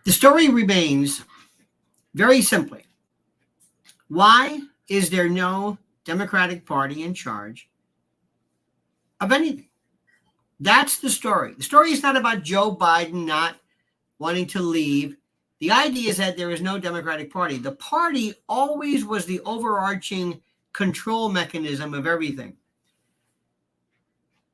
The story remains very simply, why is there no Democratic Party in charge of anything? That's the story. The story is not about Joe Biden not wanting to leave. The idea is that there is no Democratic Party. The party always was the overarching control mechanism of everything.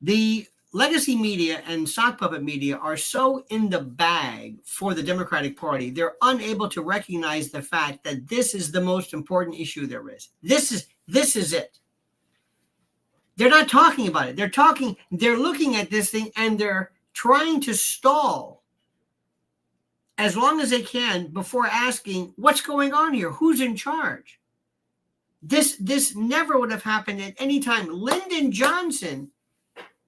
The legacy media and sock puppet media are so in the bag for the Democratic Party, they're unable to recognize the fact that this is the most important issue there is. This is it. They're not talking about it. They're looking at this thing and they're trying to stall as long as they can before asking, what's going on here? Who's in charge? This never would have happened at any time. Lyndon Johnson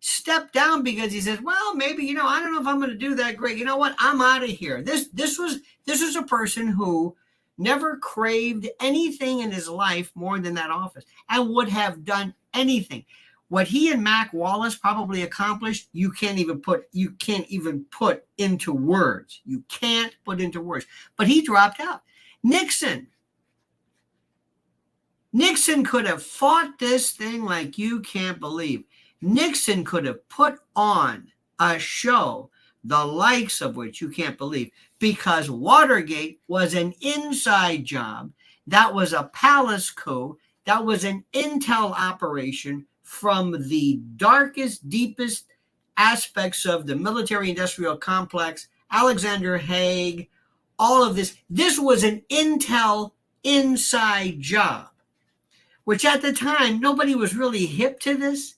stepped down because he says, well, maybe, I don't know if I'm going to do that great. You know what? I'm out of here. This was a person who never craved anything in his life more than that office and would have done anything. What he and Mac Wallace probably accomplished, you can't even put into words. You can't put into words. But he dropped out. Nixon could have fought this thing like you can't believe. Nixon could have put on a show the likes of which you can't believe, because Watergate was an inside job. That was a palace coup. That was an intel operation from the darkest, deepest aspects of the military-industrial complex, Alexander Haig, all of this. This was an intel inside job, which at the time, nobody was really hip to this.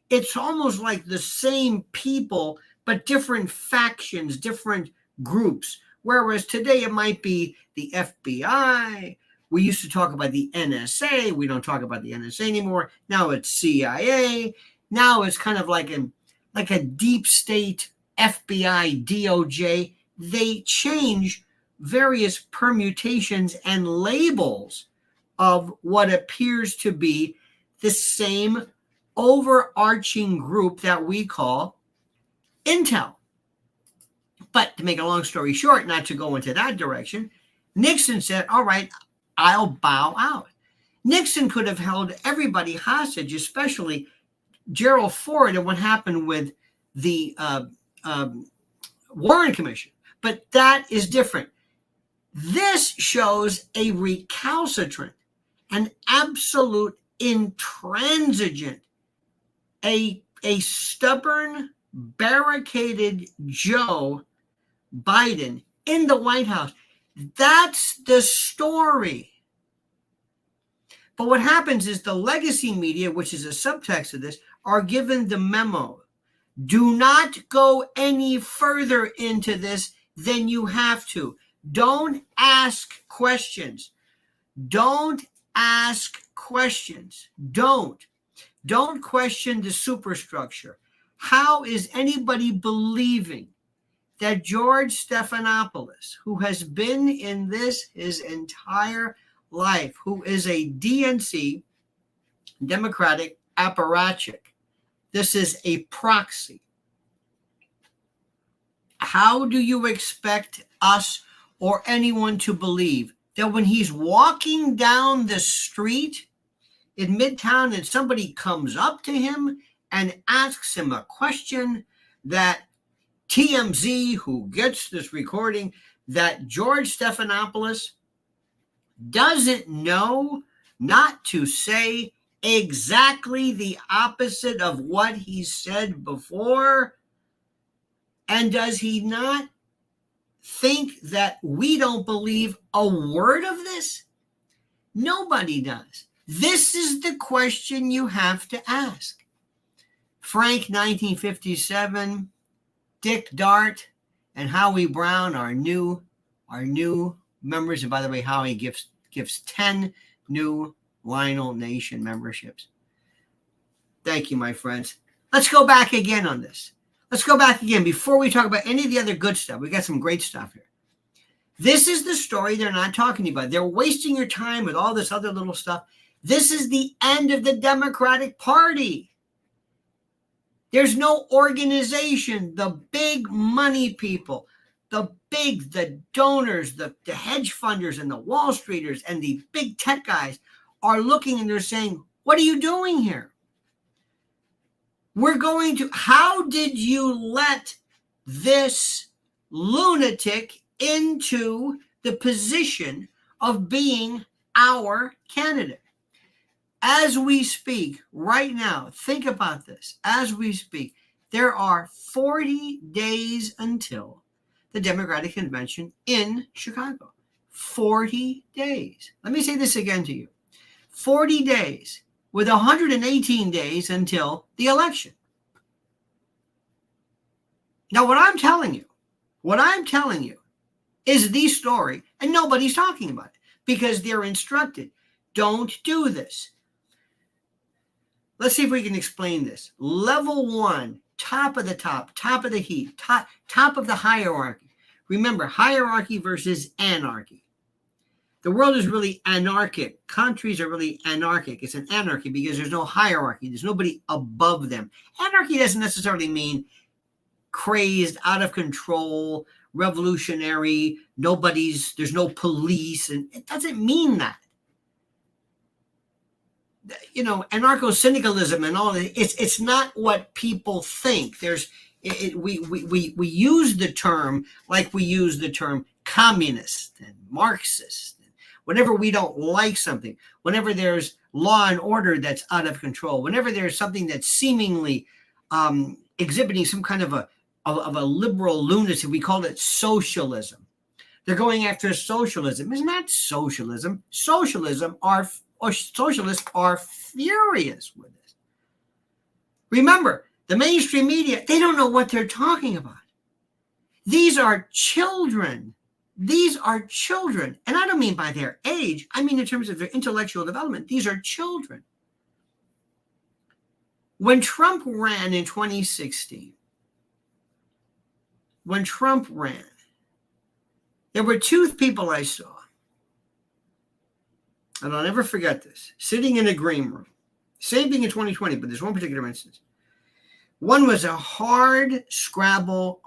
It's almost like the same people, but different factions, different groups. Whereas today it might be the FBI. We used to talk about the NSA. We don't talk about the NSA anymore. Now it's CIA. Now it's kind of like a deep state FBI, DOJ. They change various permutations and labels of what appears to be the same overarching group that we call Intel. But to make a long story short, not to go into that direction, Nixon said, all right, I'll bow out. Nixon could have held everybody hostage, especially Gerald Ford and what happened with the Warren Commission. But that is different. This shows a recalcitrant, an absolute intransigent, a stubborn, barricaded Joe Biden in the White House. That's the story. But what happens is the legacy media, which is a subtext of this, are given the memo. Do not go any further into this than you have to. Don't ask questions. Don't ask questions. Don't question the superstructure. How is anybody believing that George Stephanopoulos, who has been in this his entire life, who is a DNC, Democratic apparatchik, this is a proxy. How do you expect us or anyone to believe that when he's walking down the street in Midtown and somebody comes up to him and asks him a question, that TMZ, who gets this recording, that George Stephanopoulos doesn't know not to say exactly the opposite of what he said before? And does he not think that we don't believe a word of this? Nobody does. This is the question you have to ask. Frank, 1957, Dick Dart, and Howie Brown are new members. And by the way, Howie gives 10 new Lionel Nation memberships. Thank you, my friends. Let's go back again on this. Let's go back again before we talk about any of the other good stuff. We got some great stuff here. This is the story they're not talking about. They're wasting your time with all this other little stuff. This is the end of the Democratic Party. There's no organization. The big money people, the donors, the hedge funders and the Wall Streeters and the big tech guys are looking and they're saying, what are you doing here? How did you let this lunatic into the position of being our candidate? As we speak right now, think about this. As we speak, there are 40 days until the Democratic Convention in Chicago. 40 days. Let me say this again to you. 40 days with 118 days until the election. Now, what I'm telling you is the story, and nobody's talking about it because they're instructed. Don't do this. Let's see if we can explain this. Level 1, top of the top, top of the heap, top of the hierarchy. Remember, hierarchy versus anarchy. The world is really anarchic. Countries are really anarchic. It's an anarchy because there's no hierarchy. There's nobody above them. Anarchy doesn't necessarily mean crazed, out of control, revolutionary, there's no police, and it doesn't mean that. Anarcho-syndicalism and all that, it's not what people think. We use the term like we use the term communist and Marxist. Whenever we don't like something, whenever there's law and order that's out of control, whenever there's something that's seemingly exhibiting some kind of a liberal lunacy, we call it socialism. They're going after socialism. It's not socialism. Socialists are furious with this. Remember, the mainstream media, they don't know what they're talking about. These are children. These are children. And I don't mean by their age. I mean in terms of their intellectual development. These are children. When Trump ran in 2016, there were two people I saw. And I'll never forget this, sitting in a green room. Same thing in 2020, but there's one particular instance. One was a hard Scrabble,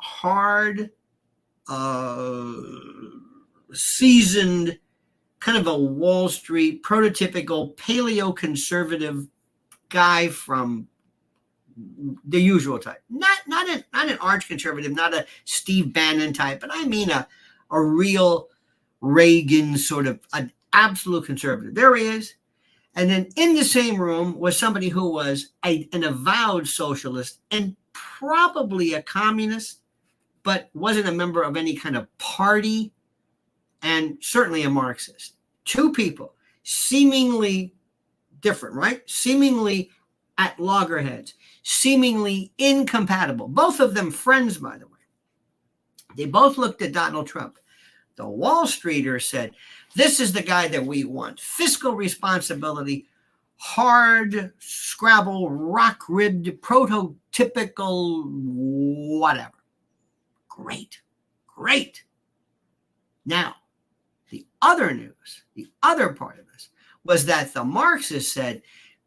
seasoned, kind of a Wall Street, prototypical paleo-conservative guy from the usual type. Not an arch conservative, not a Steve Bannon type, but I mean a real Reagan sort of an absolute conservative. There he is. And then in the same room was somebody who was an avowed socialist and probably a communist, but wasn't a member of any kind of party, and certainly a Marxist. Two people, seemingly different, right? Seemingly at loggerheads, seemingly incompatible. Both of them friends, by the way. They both looked at Donald Trump. The Wall Streeters said, this is the guy that we want. Fiscal responsibility, hard Scrabble, rock-ribbed, prototypical, whatever. Great. Now, the other news, the other part of this, was that the Marxists said,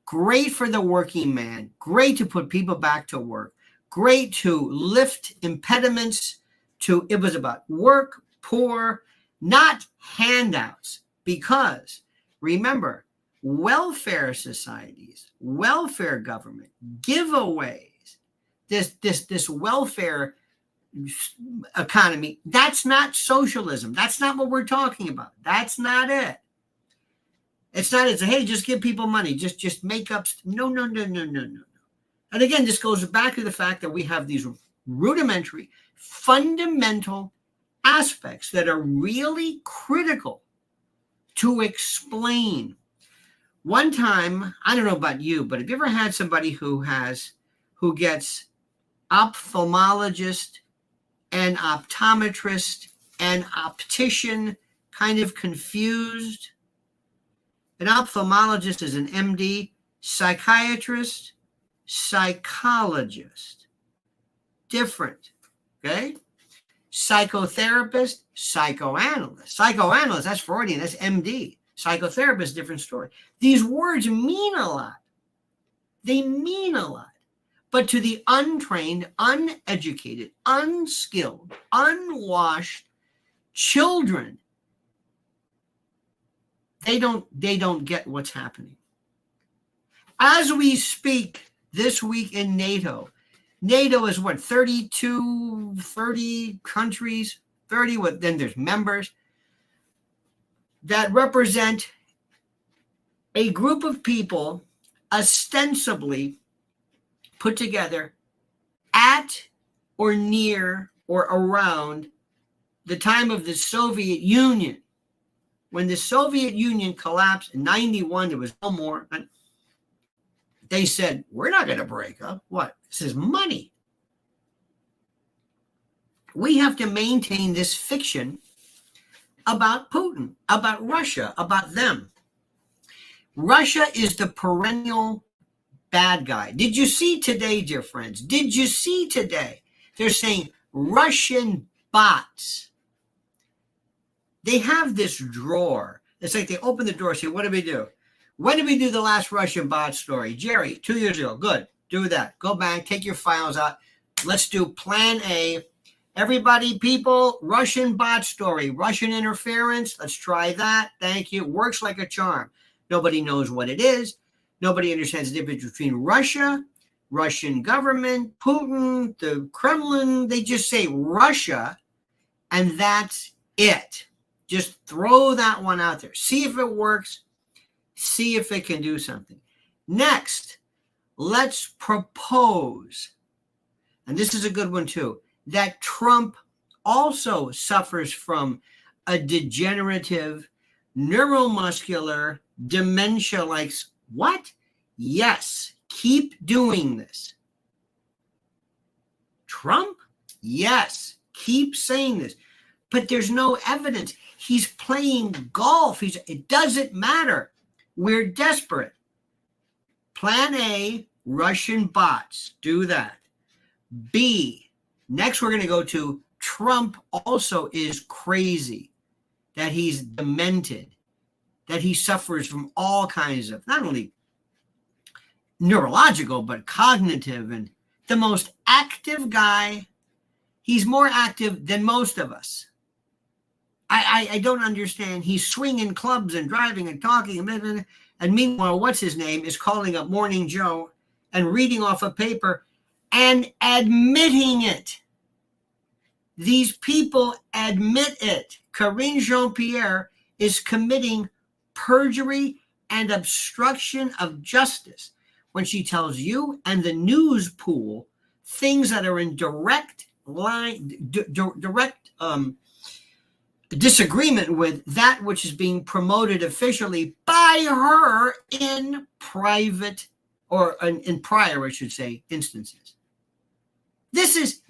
great for the working man, great to put people back to work, great to lift impediments to, it was about work, poor, not handouts, because remember, welfare societies, welfare government, giveaways, this welfare economy, that's not socialism. That's not what we're talking about. That's not it. It's not, it's hey, just give people money, just make up. No. And again, this goes back to the fact that we have these rudimentary, fundamental aspects that are really critical to explain. One time, I don't know about you, but have you ever had somebody who gets ophthalmologist and optometrist and optician kind of confused? An ophthalmologist is an MD, psychiatrist, psychologist. Different, okay? Psychotherapist, psychoanalyst. Psychoanalyst, that's Freudian, that's MD. Psychotherapist, different story. These words mean a lot. They mean a lot. But to the untrained, uneducated, unskilled, unwashed children, they don't get what's happening. As we speak this week in NATO is what, 30 countries, 30, then there's members that represent a group of people ostensibly put together at or near or around the time of the Soviet Union. When the Soviet Union collapsed in 91, there was no more. They said, we're not going to break up. What? This is money. We have to maintain this fiction about Putin, about Russia, about them. Russia is the perennial bad guy. Did you see today, dear friends? Did you see today? They're saying Russian bots. They have this drawer. It's like they open the door and say, what did we do? When did we do the last Russian bot story? Jerry, 2 years ago. Good. Do that. Go back. Take your files out. Let's do plan A. Everybody, people, Russian bot story. Russian interference. Let's try that. Thank you. Works like a charm. Nobody knows what it is. Nobody understands the difference between Russia, Russian government, Putin, the Kremlin. They just say Russia, and that's it. Just throw that one out there. See if it works. See if it can do something. Next, let's propose, and this is a good one too, that Trump also suffers from a degenerative, neuromuscular, dementia-like. What? Yes. Keep doing this. Trump? Yes. Keep saying this. But there's no evidence. He's playing golf. It doesn't matter. We're desperate. Plan A, Russian bots. Do that. B, next we're going to go to Trump also is crazy, that he's demented, that he suffers from all kinds of, not only neurological, but cognitive, and the most active guy. He's more active than most of us. I don't understand. He's swinging clubs and driving and talking. And meanwhile, what's his name is calling up Morning Joe and reading off a paper and admitting it. These people admit it. Karine Jean-Pierre is committing perjury and obstruction of justice when she tells you and the news pool things that are in direct disagreement with that which is being promoted officially by her in private, or in prior, I should say, instances. This is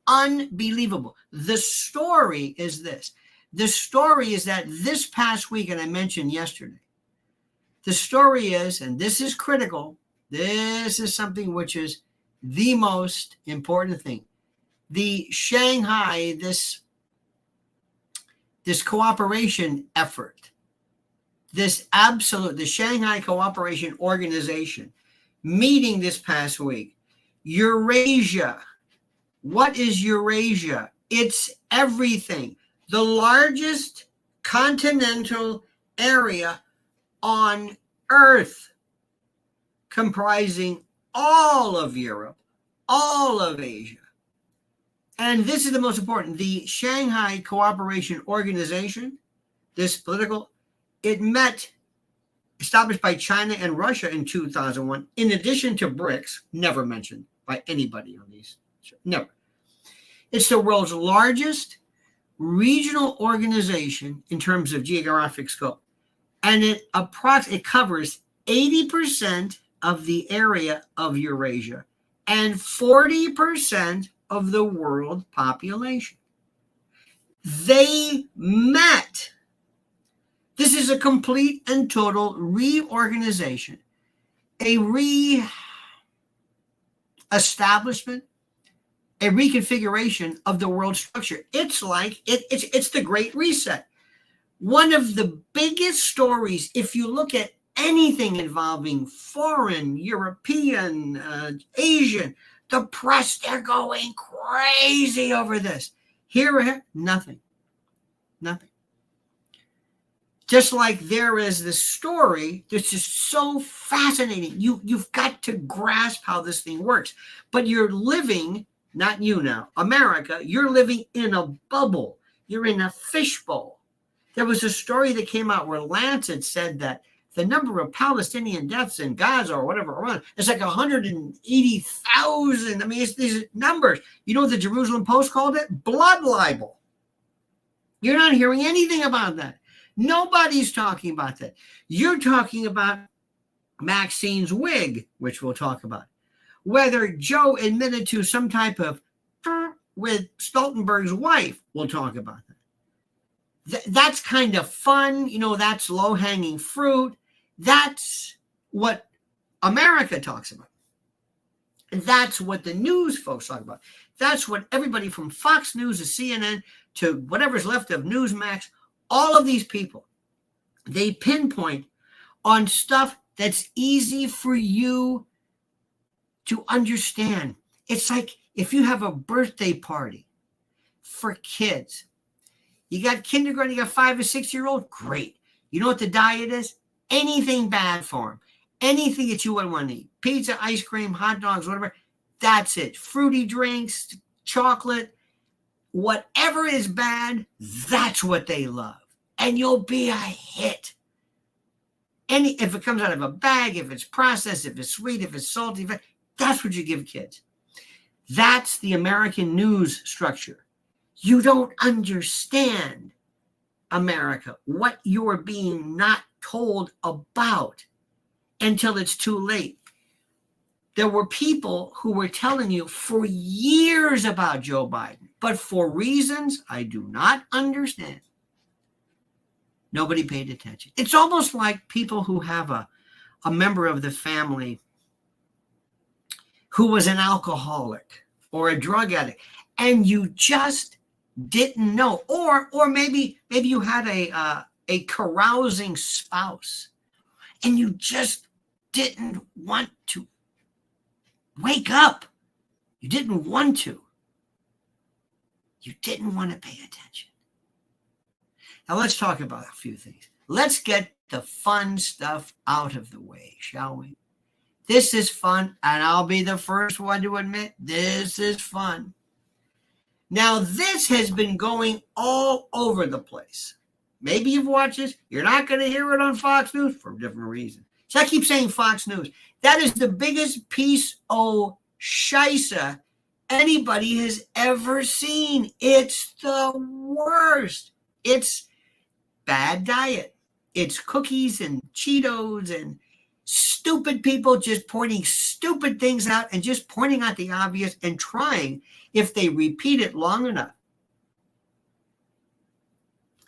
unbelievable. The story is this. The story is that this past week, and I mentioned yesterday, the story is, and this is critical, this is something which is the most important thing. The Shanghai, this cooperation effort, the Shanghai Cooperation Organization meeting this past week. Eurasia. What is Eurasia? It's everything. The largest continental area on Earth, comprising all of Europe, all of Asia. And this is the most important. The Shanghai Cooperation Organization, this political, it met, established by China and Russia in 2001, in addition to BRICS, never mentioned by anybody on these, never. It's the world's largest regional organization in terms of geographic scope. And it covers 80% of the area of Eurasia and 40% of the world population. They met. This is a complete and total reorganization, a re-establishment, a reconfiguration of the world structure. It's like, it's the Great Reset. One of the biggest stories, if you look at anything involving foreign, European, Asian, the press, they're going crazy over this. Here, nothing. Nothing. Just like there is this story that's just so fascinating. You've got to grasp how this thing works. But you're living, not you now, America, you're living in a bubble. You're in a fishbowl. There was a story that came out where Lancet said that the number of Palestinian deaths in Gaza or whatever, it's like 180,000. I mean, it's these numbers. You know what the Jerusalem Post called it? Blood libel. You're not hearing anything about that. Nobody's talking about that. You're talking about Maxine's wig, which we'll talk about. Whether Joe admitted to some type of with Stoltenberg's wife, we'll talk about that. That's kind of fun. You know, that's low-hanging fruit. That's what America talks about. And that's what the news folks talk about. That's what everybody from Fox News to CNN to whatever's left of Newsmax, all of these people, they pinpoint on stuff that's easy for you to understand. It's like if you have a birthday party for kids, you got kindergarten, you got 5 or 6 year old, great. You know what the diet is? Anything bad for them. Anything that you wouldn't want to eat. Pizza, ice cream, hot dogs, whatever. That's it. Fruity drinks, chocolate, whatever is bad, that's what they love. And you'll be a hit. If it comes out of a bag, if it's processed, if it's sweet, if it's salty, that's what you give kids. That's the American news structure. You don't understand America, what you're being not told about until it's too late. There were people who were telling you for years about Joe Biden, but for reasons I do not understand, nobody paid attention. It's almost like people who have a member of the family who was an alcoholic or a drug addict, and you just didn't know. Or maybe you had a carousing spouse, and you just didn't want to wake up. You didn't want to. You didn't want to pay attention. Now let's talk about a few things. Let's get the fun stuff out of the way, shall we? This is fun, and I'll be the first one to admit this is fun. Now, this has been going all over the place. Maybe you've watched this. You're not going to hear it on Fox News for a different reason. So I keep saying Fox News. That is the biggest piece of scheisse anybody has ever seen. It's the worst. It's bad diet. It's cookies and Cheetos and stupid people just pointing stupid things out and just pointing out the obvious and trying, if they repeat it long enough,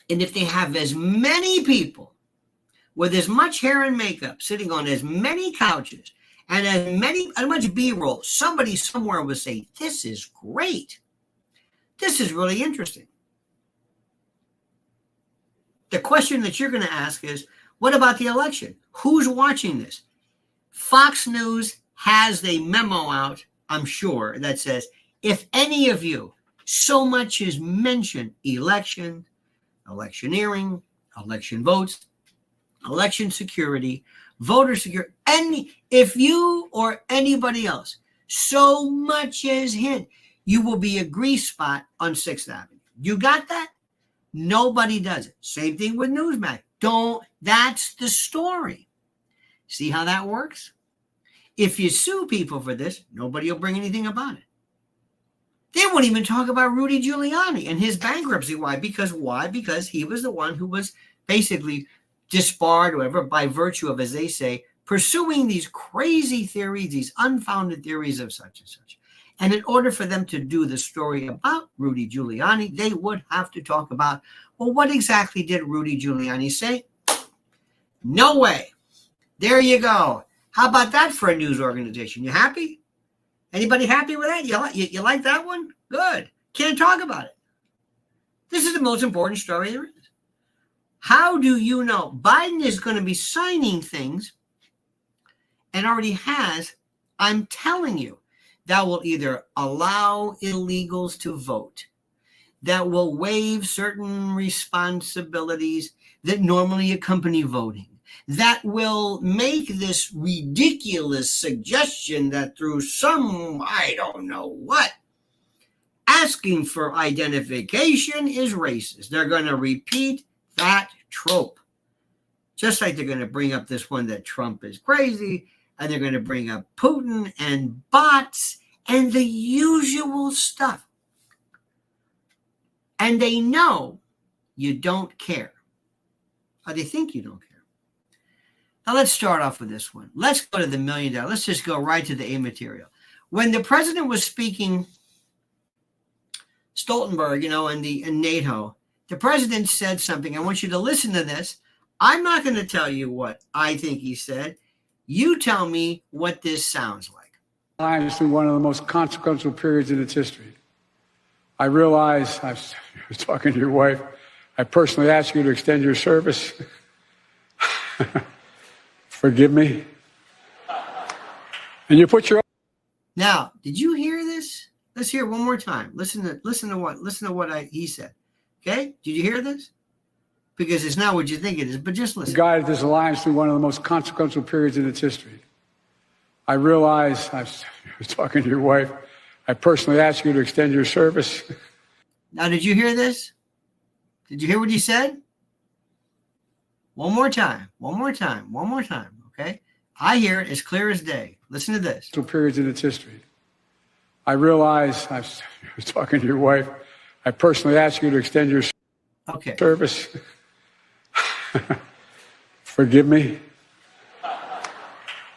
and if they have as many people with as much hair and makeup sitting on as many couches and as much B-roll, somebody somewhere will say, this is great. This is really interesting. The question that you're going to ask is, what about the election? Who's watching this? Fox News has a memo out, I'm sure, that says, if any of you so much as mention election, electioneering, election votes, election security, voter security, if you or anybody else so much as hint, you will be a grease spot on 6th Avenue. You got that? Nobody does it. Same thing with Newsmax. That's the story. See how that works? If you sue people for this, nobody will bring anything about it. They won't even talk about Rudy Giuliani and his bankruptcy. Why? Because he was the one who was basically disbarred or whatever by virtue of, as they say, pursuing these crazy theories, these unfounded theories of such and such. And in order for them to do the story about Rudy Giuliani, they would have to talk about, well, what exactly did Rudy Giuliani say? No way. There you go. How about that for a news organization? You happy? Anybody happy with that? You like that one? Good. Can't talk about it. This is the most important story there is. How do you know? Biden is going to be signing things and already has, I'm telling you, that will either allow illegals to vote, that will waive certain responsibilities that normally accompany voting, that will make this ridiculous suggestion that through some, I don't know what, asking for identification is racist. They're going to repeat that trope. Just like they're going to bring up this one that Trump is crazy, and they're going to bring up Putin and bots and the usual stuff. And they know you don't care. Or they think you don't care. Now let's start off with this one. Let's go to the $1 million. Let's just go right to the A material. When the president was speaking, Stoltenberg, in NATO, the president said something. I want you to listen to this. I'm not going to tell you what I think he said. You tell me what this sounds like. Obviously, one of the most consequential periods in its history. I realize, I was talking to your wife, I personally asked you to extend your service. Forgive me. And you put your... Now, did you hear this? Let's hear it one more time. Listen to what he said. Okay? Did you hear this? Because it's not what you think it is, but just listen. Guided this alliance through one of the most consequential periods in its history. I realize, I was talking to your wife, I personally asked you to extend your service. Now, did you hear this? Did you hear what he said? One more time, okay? I hear it as clear as day. Listen to this. Periods in its history. I realize, I was talking to your wife, I personally asked you to extend your service. Forgive me.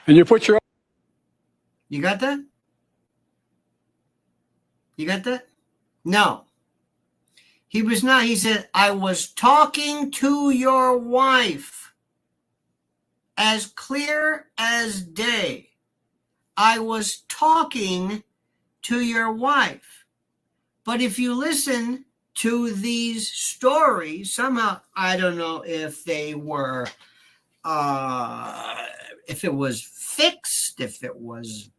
And you put your... You got that? You got that? No. He was not. He said, I was talking to your wife. As clear as day. I was talking to your wife. But if you listen to these stories, somehow, I don't know if they were, if it was fixed, if it was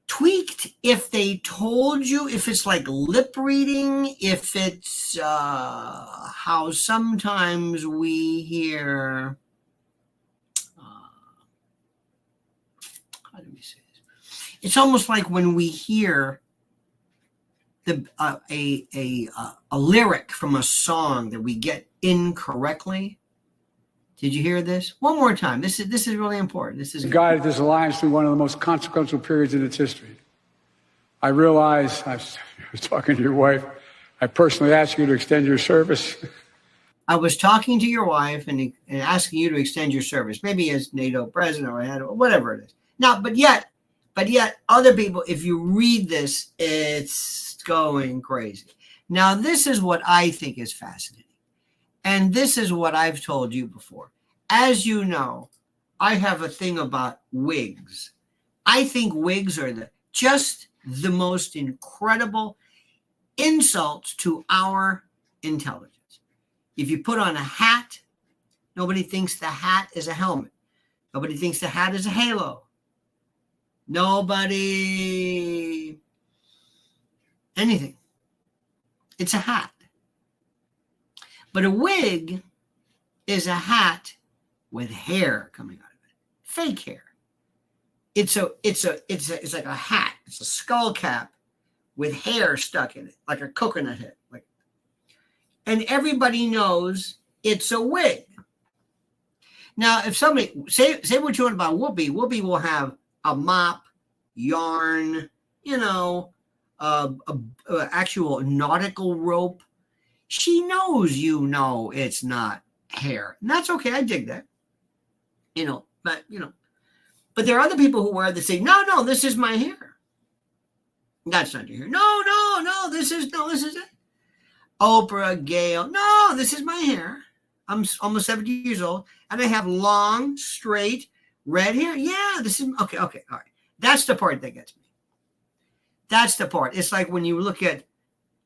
tweaked, if they told you, if it's like lip reading, if it's how sometimes we hear, how do we say this? It's almost like when we hear a lyric from a song that we get incorrectly. Did you hear this? One more time. This is really important. This is guided this alliance through one of the most consequential periods in its history. I realize, I was talking to your wife, I personally asked you to extend your service. I was talking to your wife and asking you to extend your service, maybe as NATO president or whatever it is. Now, but yet other people, if you read this, it's going crazy. Now, this is what I think is fascinating. And this is what I've told you before. As you know, I have a thing about wigs. I think wigs are just the most incredible insults to our intelligence. If you put on a hat, nobody thinks the hat is a helmet. Nobody thinks the hat is a halo. Nobody, anything. It's a hat. But a wig is a hat with hair coming out of it. Fake hair. It's like a hat. It's a skull cap with hair stuck in it, like a coconut head. And everybody knows it's a wig. Now, if somebody say what you want about Whoopi, Whoopi will have a mop, yarn, actual nautical rope. She knows it's not hair. And that's okay. I dig that. But there are other people who wear that say, no, this is my hair. That's not your hair. No, this is it. Oprah, Gail, no, this is my hair. I'm almost 70 years old and I have long, straight, red hair. Yeah, this is, okay, all right. That's the part that gets me. That's the part. It's like when you look at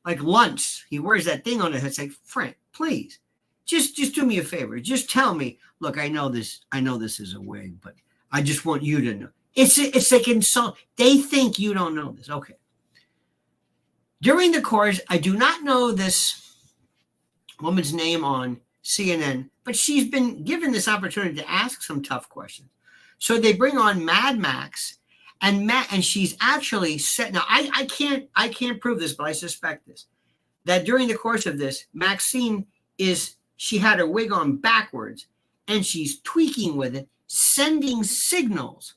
like Luntz, he wears that thing on his head. It's like, Frank, please. just do me a favor. Just tell me, look, I know this is a wig, but I just want you to know. It's like insult. They think you don't know this. Okay. During the course, I do not know this woman's name on CNN, but she's been given this opportunity to ask some tough questions. So they bring on Mad Max, and she's actually said, now I can't prove this, but I suspect this, that during the course of this, Maxine she had her wig on backwards, and she's tweaking with it, sending signals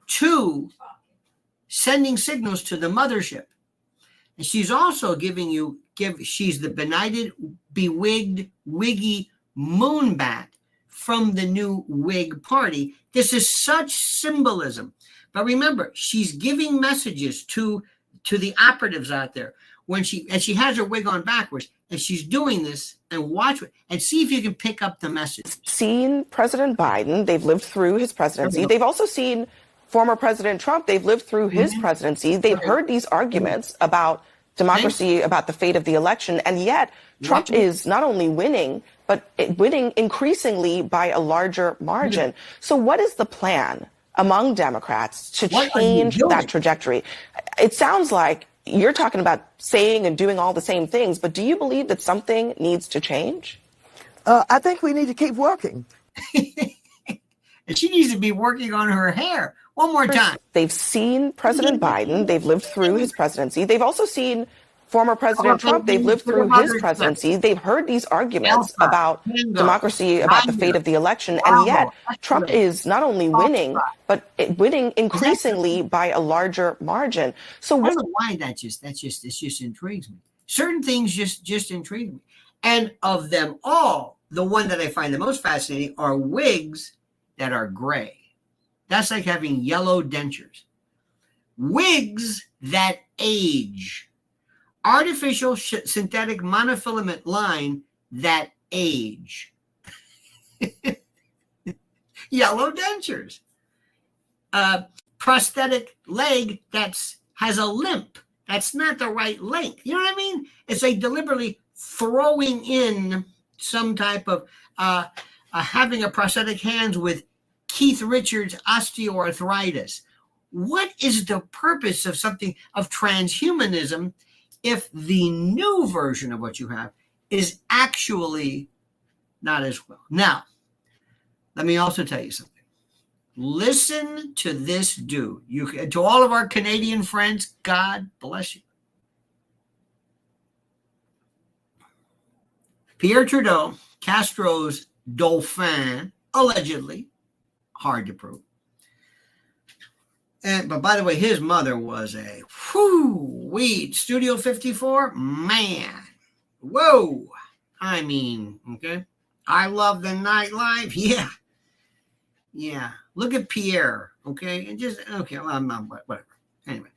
to the mothership. And she's also she's the benighted, bewigged, wiggy moonbat from the new Whig party. This is such symbolism. But remember, she's giving messages to the operatives out there she has her wig on backwards, and she's doing this, and watch it and see if you can pick up the message. Seen President Biden, they've lived through his presidency. They've also seen former President Trump, they've lived through his presidency. They've heard these arguments about democracy, about the fate of the election, and yet Trump is not only winning, but winning increasingly by a larger margin. So what is the plan among Democrats to change that trajectory? It sounds like you're talking about saying and doing all the same things, but do you believe that something needs to change? I think we need to keep working. And she needs to be working on her hair. One more time. They've seen President Biden. They've lived through his presidency. They've also seen former President Trump. They've lived through his presidency. They've heard these arguments about democracy, about the fate of the election. And yet Trump is not only winning, but winning increasingly by a larger margin. So I don't know why it just intrigues me. Certain things just intrigue me. And of them all, the one that I find the most fascinating are wigs that are gray. That's like having yellow dentures. Wigs that age. Artificial synthetic monofilament line that age. Yellow dentures. Prosthetic leg has a limp. That's not the right length. You know what I mean? It's like deliberately throwing in some type of having a prosthetic hands with Keith Richards osteoarthritis. What is the purpose of transhumanism if the new version of what you have is actually not as well? Now, let me also tell you something. Listen to this dude. To all of our Canadian friends, God bless you. Pierre Trudeau, Castro's dauphin, allegedly, hard to prove. But by the way, his mother was a weed. Studio 54, man. Whoa. I mean, okay. I love the nightlife. Yeah. Yeah. Look at Pierre, okay? And just, okay, well, whatever. Anyway.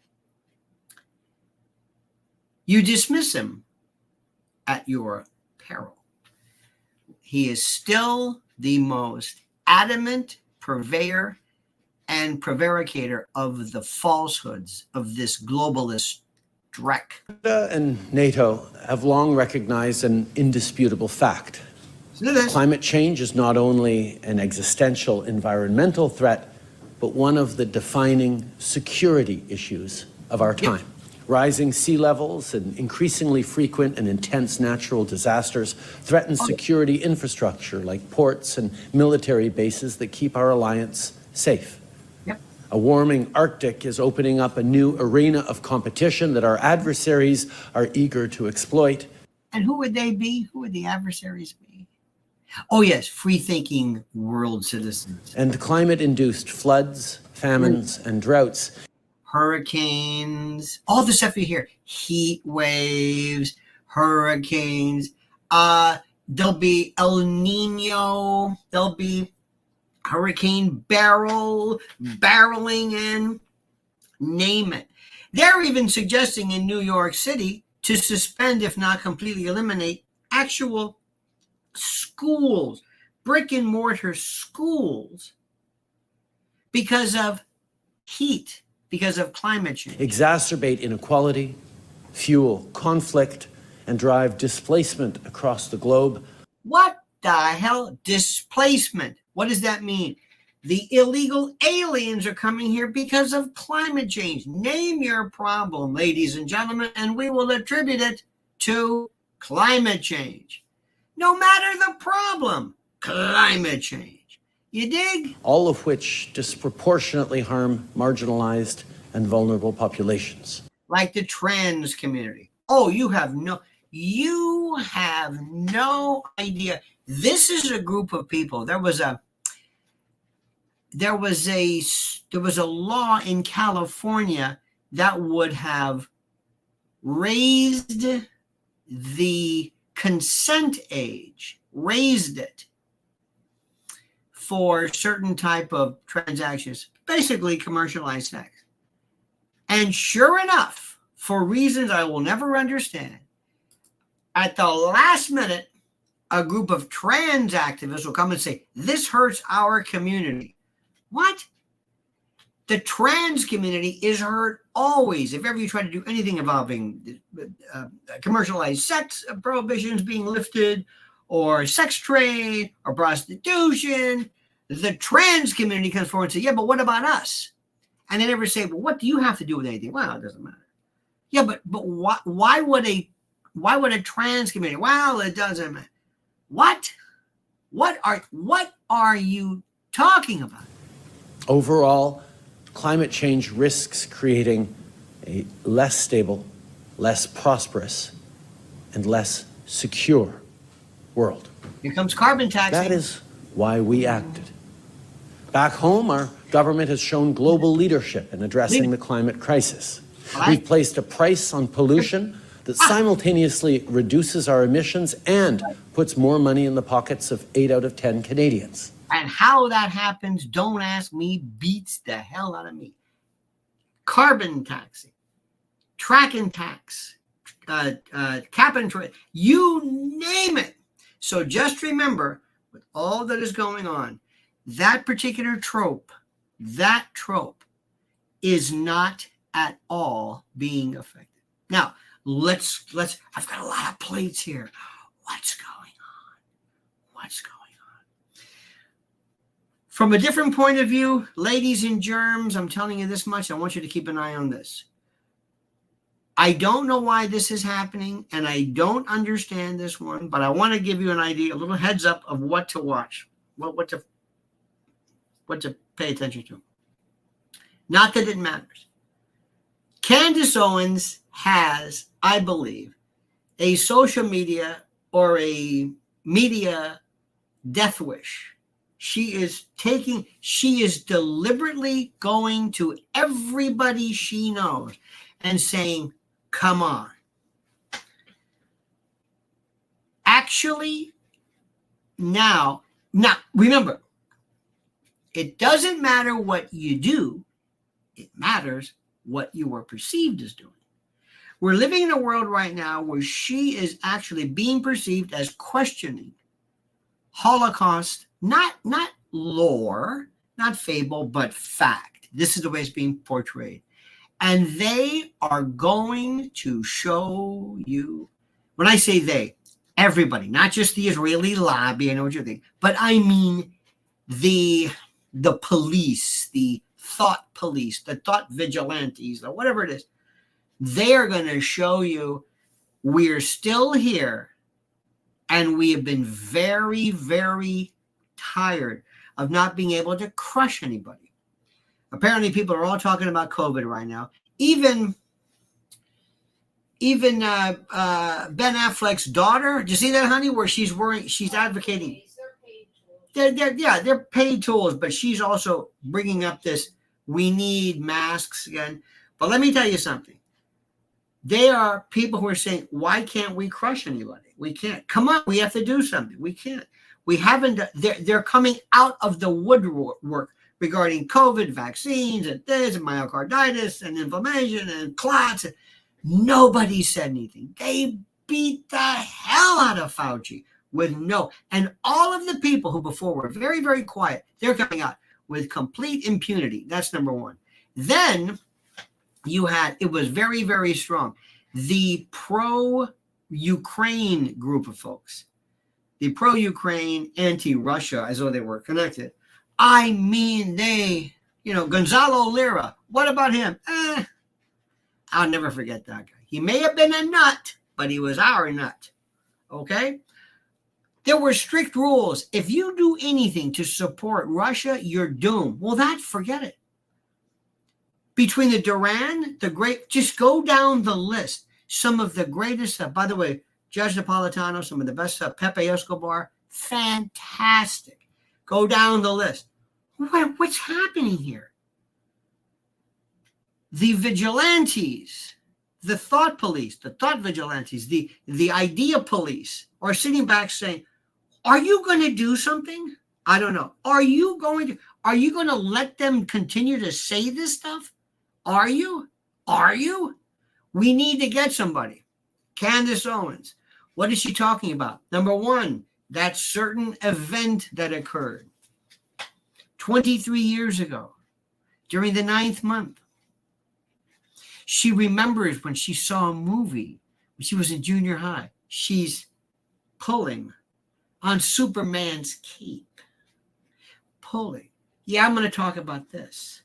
You dismiss him at your peril. He is still the most adamant purveyor and prevaricator of the falsehoods of this globalist dreck. Canada and NATO have long recognized an indisputable fact. Climate change is not only an existential environmental threat, but one of the defining security issues of our time. Rising sea levels and increasingly frequent and intense natural disasters threaten security infrastructure like ports and military bases that keep our alliance safe. A warming Arctic is opening up a new arena of competition that our adversaries are eager to exploit. And who would they be? Who would the adversaries be? Oh, yes, free-thinking world citizens. And climate-induced floods, famines, and droughts. Hurricanes, all the stuff you hear. Heat waves, hurricanes. There'll be El Nino. There'll be Hurricane barreling in, name it. They're even suggesting in New York City to suspend, if not completely eliminate, actual schools, brick and mortar schools, because of heat, because of climate change. Exacerbate inequality, fuel conflict, and drive displacement across the globe. What the hell? Displacement. What does that mean? The illegal aliens are coming here because of climate change. Name your problem, ladies and gentlemen, and we will attribute it to climate change. No matter the problem, climate change. You dig? All of which disproportionately harm marginalized and vulnerable populations. Like the trans community. Oh, you have no idea. This is a group of people. There was a law in California that would have raised the consent age, raised it for certain type of transactions, basically commercialized sex. And sure enough, for reasons I will never understand, at the last minute, a group of trans activists will come and say, this hurts our community. What? The trans community is hurt always. If ever you try to do anything involving commercialized sex prohibitions being lifted, or sex trade, or prostitution, the trans community comes forward and says, yeah, but what about us? And they never say, well, what do you have to do with anything? Well, it doesn't matter. Yeah, but why would a trans community? Well, it doesn't matter. What? What are you talking about? Overall, climate change risks creating a less stable, less prosperous, and less secure world. Here comes carbon taxing. That is why we acted. Back home, our government has shown global leadership in addressing the climate crisis. We've placed a price on pollution that simultaneously reduces our emissions and puts more money in the pockets of 8 out of 10 Canadians. And how that happens, don't ask me, beats the hell out of me. Carbon taxing, track and tax, cap and trade, you name it. So just remember, with all that is going on, that particular trope is not at all being affected. Now, let's I've got a lot of plates here. What's going on? From a different point of view, ladies and germs, I'm telling you this much. I want you to keep an eye on this. I don't know why this is happening, and I don't understand this one, but I want to give you an idea, a little heads up of what to watch, what to pay attention to. Not that it matters. Candace Owens has, I believe, a social media or a media death wish. She is deliberately going to everybody she knows and saying, come on. Actually, now remember, it doesn't matter what you do. It matters what you are perceived as doing. We're living in a world right now where she is actually being perceived as questioning Holocaust, not lore, not fable, but fact. This is the way it's being portrayed. And they are going to show you, when I say they, everybody, not just the Israeli lobby, I know what you think, but I mean the police, the thought police, the thought vigilantes, or whatever it is. They are going to show you we're still here, and we have been very, very tired of not being able to crush anybody. Apparently, people are all talking about COVID right now. Even Ben Affleck's daughter, did you see that, honey, where she's advocating? They're paid tools, but she's also bringing up this, we need masks again. But let me tell you something. They are people who are saying, why can't we crush anybody? We can't. Come on, we have to do something. We can't. We haven't. They're coming out of the woodwork regarding COVID vaccines and this and myocarditis and inflammation and clots. Nobody said anything. They beat the hell out of Fauci with no. And all of the people who before were very, very quiet, they're coming out with complete impunity. That's number one. Then it was very, very strong. The pro-Ukraine group of folks, the pro-Ukraine, anti-Russia, as though they were connected. I mean, Gonzalo Lira, what about him? I'll never forget that guy. He may have been a nut, but he was our nut. Okay? There were strict rules. If you do anything to support Russia, you're doomed. Well, forget it. Between the Duran, just go down the list. Some of the greatest, by the way, Judge Napolitano, some of the best stuff, Pepe Escobar, fantastic. Go down the list. What's happening here? The vigilantes, the thought police, the thought vigilantes, the idea police are sitting back saying, are you going to do something? I don't know. Are you going to let them continue to say this stuff? Are you? We need to get somebody. Candace Owens. What is she talking about? Number one, that certain event that occurred 23 years ago during the 9th month. She remembers when she saw a movie when she was in junior high. She's pulling on Superman's cape. Pulling. Yeah, I'm going to talk about this.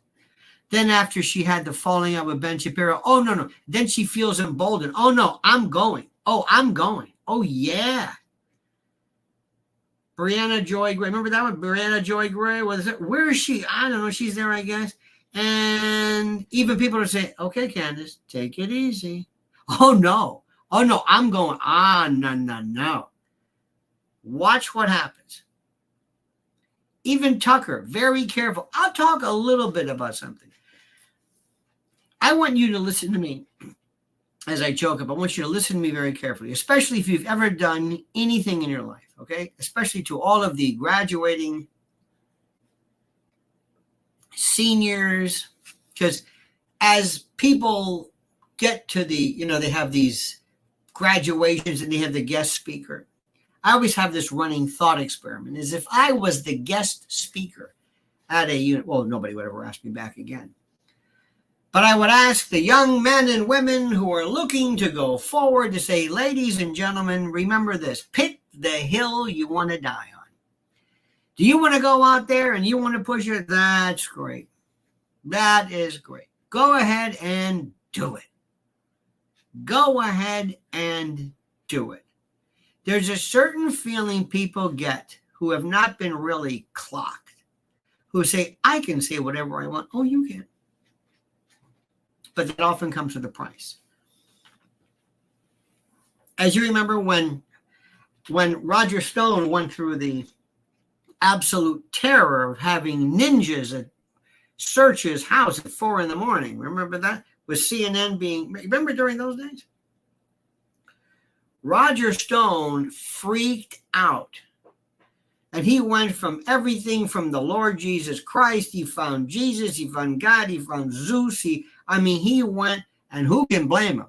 Then after she had the falling out with Ben Shapiro, oh, no. Then she feels emboldened. Oh, no, I'm going. Oh, yeah. Brianna Joy Gray. Remember that one? Brianna Joy Gray? What is it? Where is she? I don't know. She's there, I guess. And even people are saying, okay, Candace, take it easy. Oh, no, I'm going. No. Watch what happens. Even Tucker, very careful. I'll talk a little bit about something. I want you to listen to me as I joke up. I want you to listen to me very carefully, especially if you've ever done anything in your life, okay? Especially to all of the graduating seniors, because as people get to they have these graduations and they have the guest speaker. I always have this running thought experiment, is if I was the guest speaker at a unit, well, nobody would ever ask me back again. But I would ask the young men and women who are looking to go forward to say, ladies and gentlemen, remember this, pick the hill you want to die on. Do you want to go out there and you want to push it? That's great. That is great. Go ahead and do it. Go ahead and do it. There's a certain feeling people get who have not been really clocked, who say, I can say whatever I want. Oh, you can. But that often comes with a price. As you remember, when Roger Stone went through the absolute terror of having ninjas search his house at 4 a.m, remember that? With CNN remember during those days? Roger Stone freaked out. And he went from everything from the Lord Jesus Christ. He found Jesus. He found God. He found Zeus. He went, and who can blame him?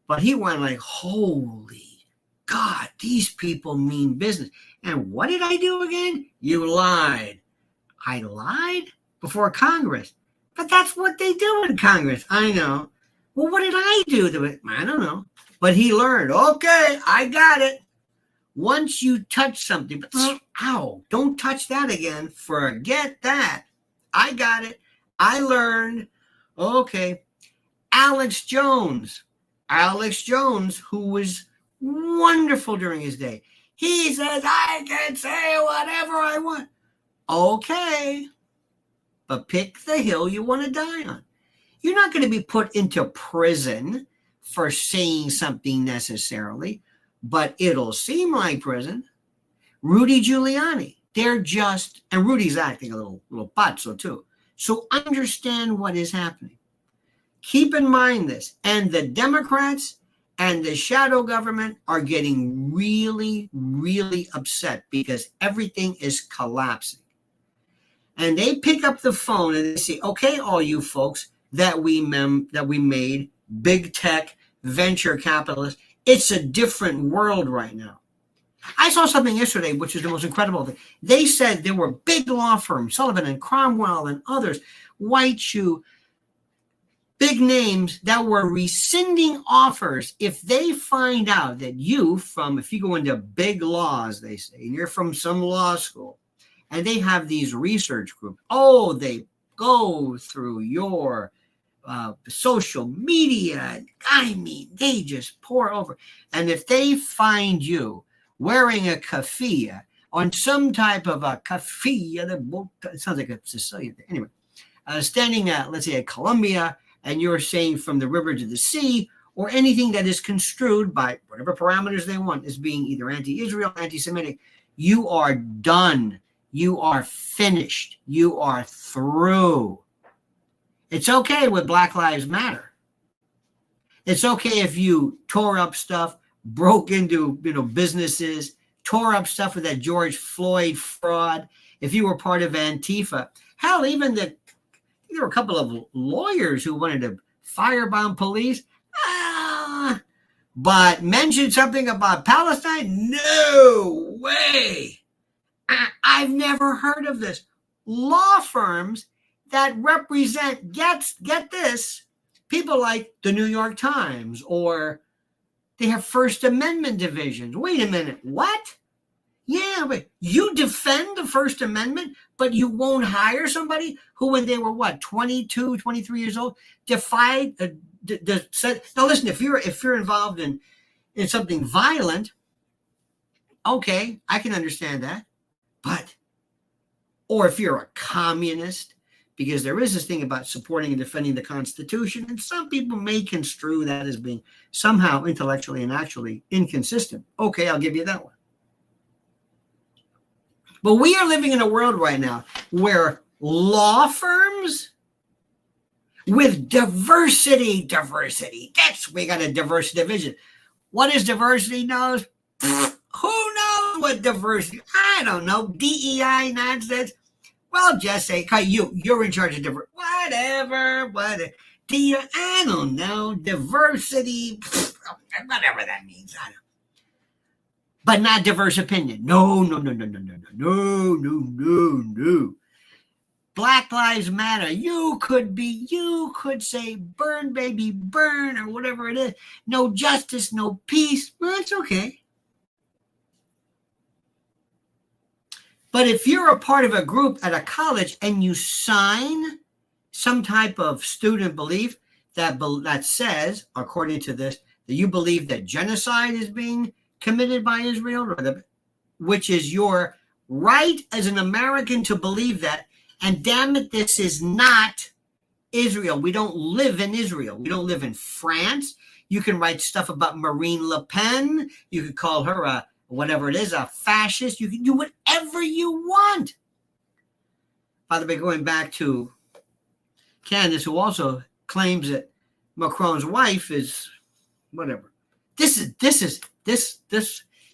But he went like, holy God, these people mean business. And what did I do again? You lied. I lied? Before Congress. But that's what they do in Congress. I know. Well, what did I do to it? I don't know. But he learned, okay, I got it. Once you touch something, ow, don't touch that again. Forget that. I got it. I learned. Okay. Alex Jones, who was wonderful during his day. He says, I can say whatever I want. Okay. But pick the hill you want to die on. You're not going to be put into prison for saying something necessarily, but it'll seem like prison. Rudy Giuliani, and Rudy's acting a little pazzo too. So understand what is happening. Keep in mind this. And the Democrats and the shadow government are getting really, really upset because everything is collapsing. And they pick up the phone and they say, okay, all you folks that we made, big tech, venture capitalists, it's a different world right now. I saw something yesterday, which is the most incredible thing. They said there were big law firms, Sullivan and Cromwell and others, White Shoe, big names that were rescinding offers if they find out that if you go into big laws, they say, and you're from some law school, and they have these research groups, they go through your social media. I mean, they just pour over. And if they find you wearing a keffiyeh on some type of a keffiyeh, it sounds like a Sicilian thing. Anyway, standing at, let's say, at Columbia, and you're saying from the river to the sea, or anything that is construed by whatever parameters they want as being either anti-Israel, anti-Semitic, you are done. You are finished. You are through. It's okay with Black Lives Matter. It's okay if you tore up stuff, broke into businesses, tore up stuff with that George Floyd fraud. If you were part of Antifa, hell, even there were a couple of lawyers who wanted to firebomb police. But mention something about Palestine? No way. I've never heard of this. Law firms that represent, get this, people like the New York Times, or they have First Amendment divisions. Wait a minute, what? Yeah, but you defend the First Amendment, but you won't hire somebody who, when they were 22, 23 years old, defied. Now listen, if you're involved in something violent, okay, I can understand that. Or if you're a communist, because there is this thing about supporting and defending the Constitution, and some people may construe that as being somehow intellectually and actually inconsistent. Okay, I'll give you that one. But we are living in a world right now where law firms with diversity, we got a diversity division. What is diversity knows? Who knows what diversity? I don't know. DEI nonsense. Well, just say, you're in charge of diversity. Whatever. I don't know. Diversity, whatever that means. I don't know. But not diverse opinion. No. Black Lives Matter. You could say burn, baby, burn, or whatever it is. No justice, no peace. Well, it's okay. But if you're a part of a group at a college and you sign some type of student belief that says, according to this, that you believe that genocide is being committed by Israel, which is your right as an American to believe that, and damn it, this is not Israel. We don't live in Israel. We don't live in France. You can write stuff about Marine Le Pen. You could call her a fascist. You can do whatever you want. By the way, going back to Candace, who also claims that Macron's wife is whatever.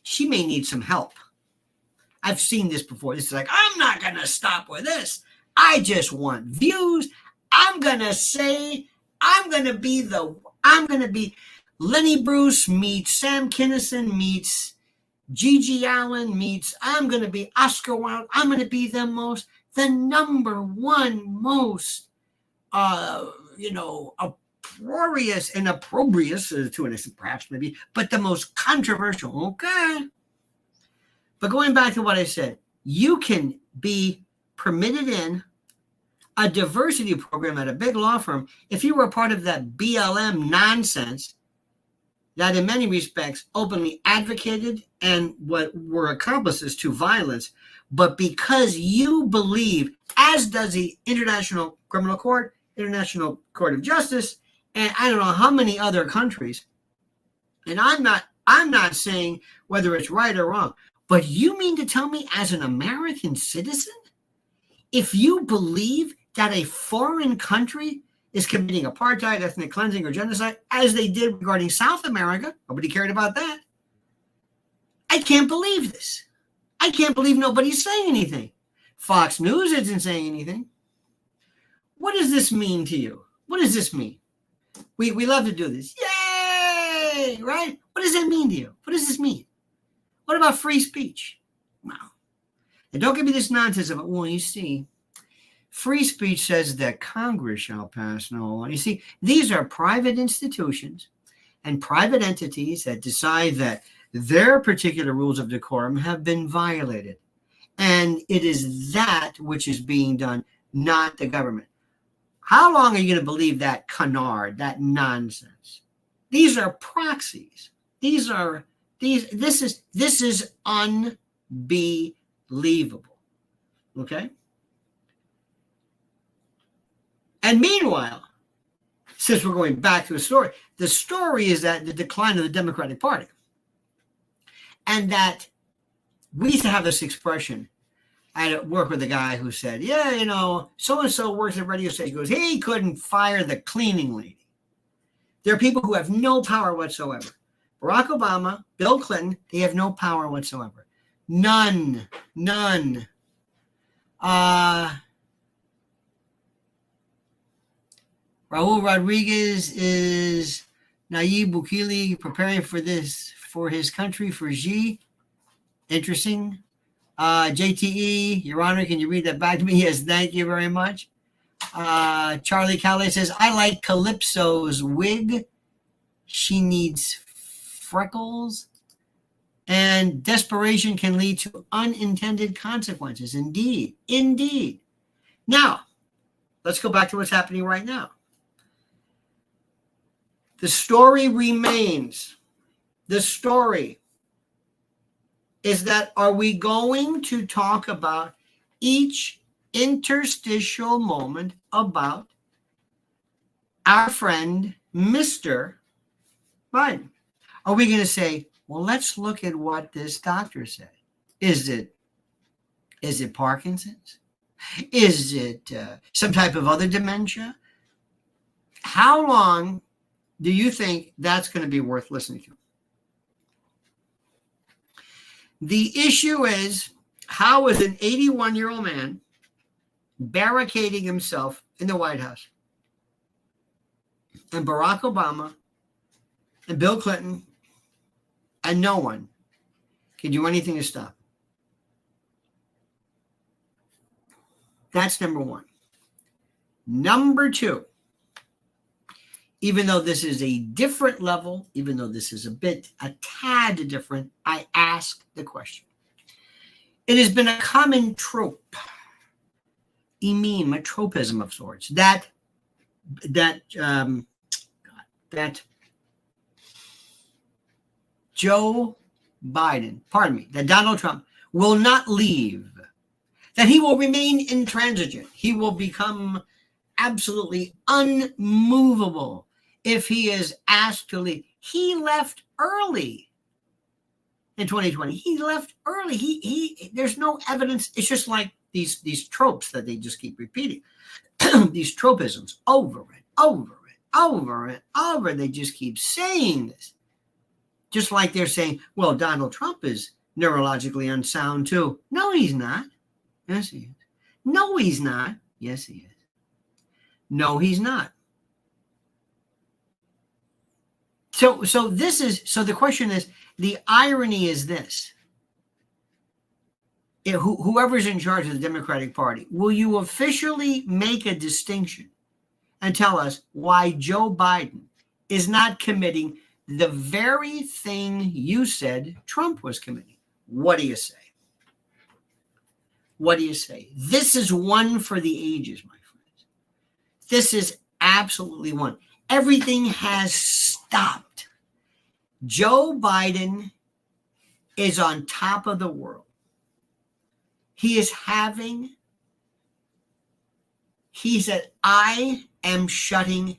She may need some help. I've seen this before. This is like, I'm not going to stop with this. I just want views. I'm going to be Lenny Bruce meets Sam Kinison meets Gigi Allen meets, I'm going to be Oscar Wilde. I'm going to be the number one most, uproarious and opprobrious to an extent, perhaps maybe, but the most controversial. Okay. But going back to what I said, you can be permitted in a diversity program at a big law firm if you were part of that BLM nonsense that in many respects openly advocated and what were accomplices to violence. But because you believe, as does the International Criminal Court, International Court of Justice, and I don't know how many other countries, and I'm not saying whether it's right or wrong, but you mean to tell me as an American citizen, if you believe that a foreign country is committing apartheid, ethnic cleansing, or genocide, as they did regarding South America, nobody cared about that. I can't believe this. I can't believe nobody's saying anything. Fox News isn't saying anything. What does this mean to you? What does this mean? We love to do this. Yay! Right? What does that mean to you? What does this mean? What about free speech? Wow. And don't give me this nonsense about, well, you see, Free speech says that Congress shall pass no law. You see, these are private institutions and private entities that decide that their particular rules of decorum have been violated. And it is that which is being done, not the government. How long are you going to believe that canard, that nonsense? These are proxies. This is unbelievable. Okay? And meanwhile, since we're going back to the story is that the decline of the Democratic Party. And that we used to have this expression. I worked with a guy who said, yeah, you know, so-and-so works at a radio station. He goes, he couldn't fire the cleaning lady. There are people who have no power whatsoever. Barack Obama, Bill Clinton, they have no power whatsoever. None. Raul Rodriguez is Nayib Bukele preparing for his country, for Xi. Interesting. JTE, Your Honor, can you read that back to me? Yes, thank you very much. Charlie Calais says, I like Calypso's wig. She needs freckles. And desperation can lead to unintended consequences. Indeed. Now, let's go back to what's happening right now. The story remains. The story is that, are we going to talk about each interstitial moment about our friend, Mr. Biden? Are we going to say, well, let's look at what this doctor said? Is it Parkinson's? Is it some type of other dementia? How long do you think that's going to be worth listening to? The issue is, how is an 81-year-old man barricading himself in the White House, and Barack Obama and Bill Clinton and no one can do anything to stop? That's number one. Number two, even though this is a different level, even though this is a tad different, I ask the question. It has been a common trope, a meme, a tropism of sorts, that Joe Biden, that Donald Trump will not leave, that he will remain intransigent. He will become absolutely unmovable if he is asked to leave. He left early in 2020. He left early. He there's no evidence. It's just like these tropes that they just keep repeating. These tropisms over and over. They just keep saying this. Just like they're saying, well, Donald Trump is neurologically unsound too. No, he's not. Yes, he is. No, he's not. Yes, he is. No, he's not. So the question is, the irony is this. Whoever's in charge of the Democratic Party, will you officially make a distinction and tell us why Joe Biden is not committing the very thing you said Trump was committing? What do you say? What do you say? This is one for the ages, my friends. This is absolutely one. Everything has stopped. Joe Biden is on top of the world. He said, I am shutting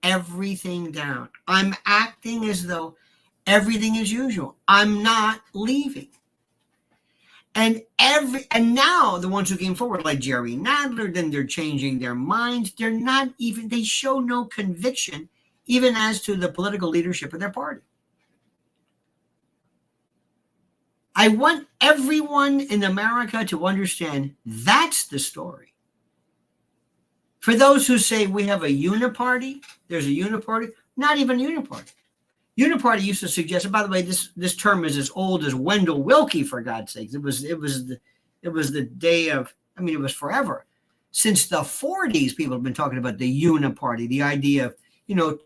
everything down. I'm acting as though everything is usual. I'm not leaving. And now the ones who came forward, like Jerry Nadler, then they're changing their minds. They show no conviction, even as to the political leadership of their party. I want everyone in America to understand that's the story. For those who say we have a uniparty, there's a uniparty, not even a uniparty. Uniparty used to suggest, and by the way, this term is as old as Wendell Willkie, for God's sakes. It was the day of, it was forever. Since the 40s, people have been talking about the uniparty, the idea of,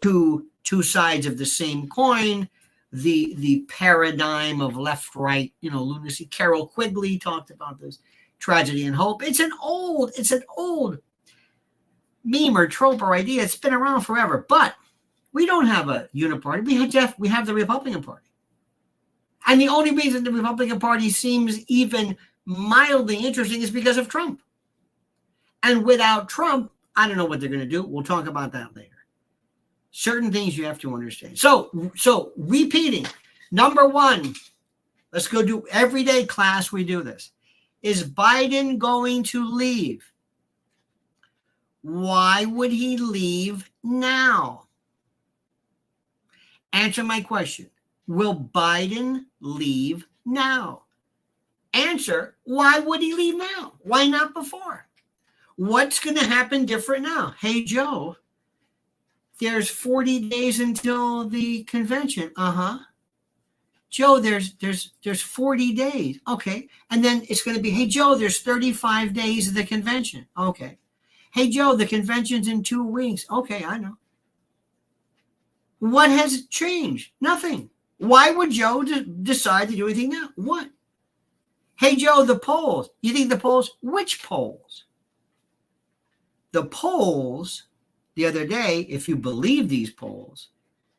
two sides of the same coin, the paradigm of left-right, lunacy. Carol Quigley talked about this, tragedy and hope. It's an old meme or trope or idea. It's been around forever, but we don't have a uniparty. We have the Republican Party. And the only reason the Republican Party seems even mildly interesting is because of Trump. And without Trump, I don't know what they're going to do. We'll talk about that later. Certain things you have to understand. So repeating, number one, let's go do everyday class. We do this. Is Biden going to leave? Why would he leave now? Answer my question. Will Biden leave now? Answer, why would he leave now? Why not before? What's going to happen different now? Hey, Joe, there's 40 days until the convention. Joe, there's 40 days. Okay. And then it's going to be, hey, Joe, there's 35 days of the convention. Okay. Hey, Joe, the convention's in 2 weeks. Okay, I know. What has changed? Nothing. Why would Joe decide to do anything now? What? Hey, Joe, the polls. You think the polls? Which polls? The polls the other day, if you believe these polls,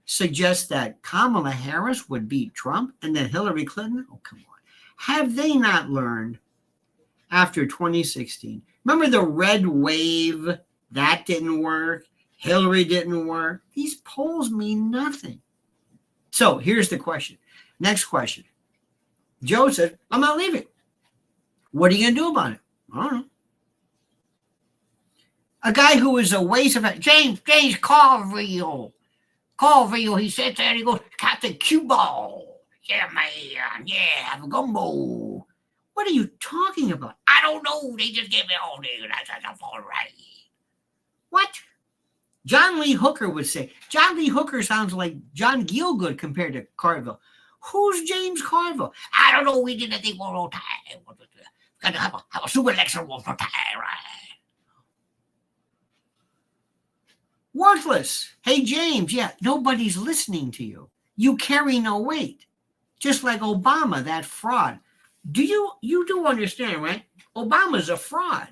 suggest that Kamala Harris would beat Trump and then Hillary Clinton. Oh, come on. Have they not learned after 2016? Remember the red wave? That didn't work. Hillary didn't work. These polls mean nothing. So here's the question. Next question. Joe said, I'm not leaving. What are you going to do about it? I don't know. A guy who is a waste of it. James Carville. He sits there and he goes, Captain Cue Ball. Yeah, man. Yeah, have a gumbo. What are you talking about? I don't know. They just gave me all day. That's all right. What? John Lee Hooker would say. John Lee Hooker sounds like John Gielgud compared to Carville. Who's James Carville? I don't know. We did a thing one more time. Got to have a super election one more time, right? Worthless. Hey, James, yeah, nobody's listening to you. You carry no weight. Just like Obama, that fraud. You do understand, right? Obama's a fraud.